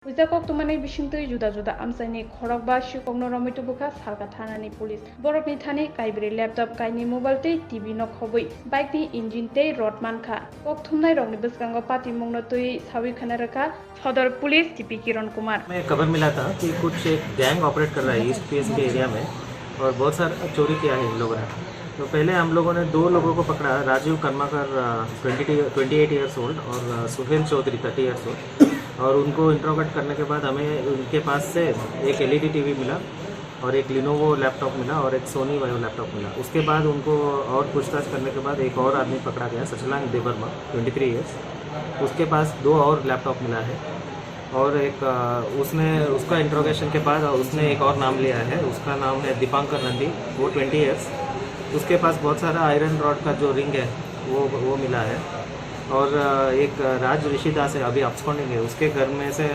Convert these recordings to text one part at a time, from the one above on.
Ujakok tumani bisingtui juda-juda amsaini khorok ba shikokno romitu buka salka thanani police. Borokni thani kaibri laptop kaini mobile tei TV no khobui. Bike ni engine tei rod mankha. Kok thumnai rokni biskango pati mungno tui sawi khanaraka सदर police TP Kiran Kumar. में खबर मिला था कि कुछ एक gang operate कर रहा है ईस्ट पीएस के एरिया में और बहुत सारा चोरी किया है इन लोगों ने। तो पहले हम लोगों ने 2 लोगों को पकड़ा, राजीव कर्माकर 28 ईयर्स ओल्ड और सुहेल चौधरी 30 ईयर्स ओल्ड। और उनको इंट्रोगेट करने के बाद हमें उनके पास से एक एलईडी टीवी मिला और एक लिनोवो लैपटॉप मिला और एक सोनी वायो लैपटॉप मिला। उसके बाद उनको और पूछताछ करने के बाद एक और आदमी पकड़ा गया, सचलांग देवर्मा 23 ईयर्स। उसके पास 2 और लैपटॉप मिला है और एक उसका इंट्रोगेशन के बाद उसने एक और नाम लिया है, उसका नाम है दीपांकर नंदी, वो 20 ईयर्स। उसके पास बहुत सारा आयरन रॉड का जो रिंग है वो मिला है। और एक राज ऋषिदास है, अभी अपस्कॉन्डिंग है, उसके घर में से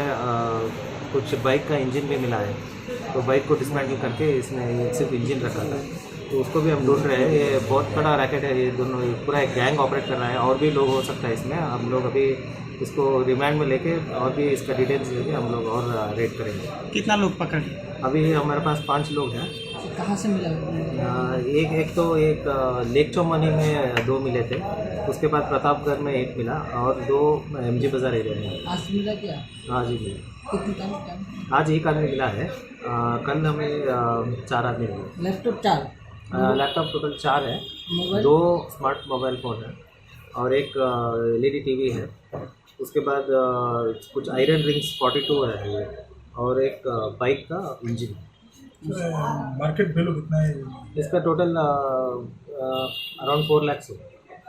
कुछ बाइक का इंजन भी मिला है। तो बाइक को डिसमेंटल करके इसने सिर्फ इंजन रखा था, तो उसको भी हम ढूंढ रहे हैं। ये बहुत बड़ा रैकेट है, ये दोनों पूरा एक गैंग ऑपरेट कर रहा है और भी लोग हो सकता है इसमें। हम लोग अभी इसको रिमांड में लेके और भी इसका डिटेल्स लेके हम लोग और रेड करेंगे। कितना लोग पकड़े? अभी हमारे पास 5 लोग हैं। कहाँ से मिला? एक लेक चौमनी में 2 मिले थे, उसके बाद प्रतापगढ़ में 1 मिला और 2 MG बाजार एरिया में। आज मिला क्या? हाँ जी मिला। कितनी टाइम? आज 1 आदमी मिला है, कल हमें 4 आदमी मिले। लैपटॉप 4? लैपटॉप टोटल 4 है, मोबाइल 2 स्मार्ट मोबाइल फ़ोन है और एक LED टीवी है। उसके बाद कुछ आयरन रिंग्स 42 है और एक बाइक का इंजन। मार्केट वैल्यू कितना है इसका टोटल अराउंड 4 लाख है।